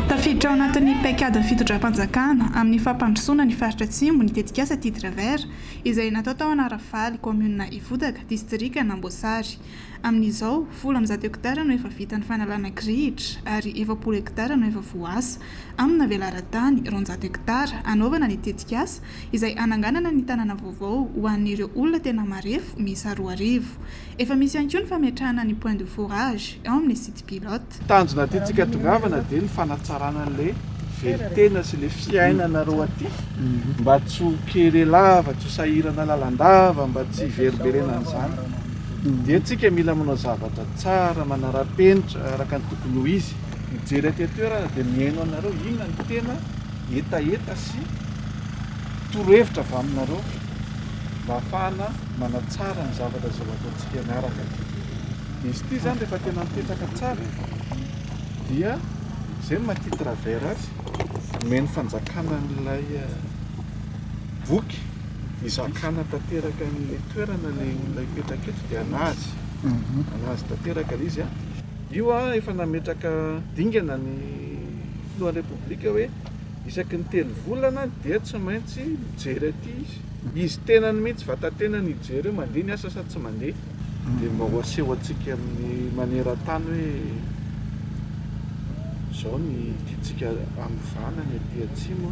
Tafiditra ao anatin'ny paikadin'ny fitondram-panjakana amin'ny fampandrosoana ny faritra Atsimo ny tetikasa Titre Vert izay natao tao Anaravaly, commune Ivodaka, distrika Namboasary. Amin'izao, 10 hektara no efa vita ny fanalana kirihitra ary 20 hektara no efa voasa. Amina velaran-tany 20 hektara anaovana ny tetikasa izay ananganana ny tanàna vaovao ho an'ireo olona tena marefo miisa 2,000. Efa misy ihany koa ny fametrahana ny point de forage ao amin'ny site pilote. Tanjona aty tongavana dia ny fanatsarana an'ilay veritena sy ilay fiainanareo aty mba tsy ho kerelava, tsy ho sahirana lalandava, mba tsy veriberena an'izany. Dia tsika mila manao zavatra tsara, manara-penitra araka ny tokony ho izy. Mijery aty toerana dia mihaino anareo inona ny tena etaeta sy torohevitra avy aminareo mba ahafahana manatsara ny zavatra izay ataontsika miaraka. Izy ity zany rehefa tena mipetraka tsara dia izay maty travers azy omeny fanjakana n'ilay boky izakana tanteraka n'ilay toerana ilay mipetraka eto dia anazy tanteraka izy io efa nametraka dingana ny filohan'ny repoblika hoe isaky ny 3 volana dia tsy maintsy mijery aty izy tenany mihitsy vatantenany hijery mandeha ny asa sady tsy mandeha dia mba ho aseho antsika amin'ny maneran-tany hoe izao ny tiantsika amin'ny vana ny aty Atsimo.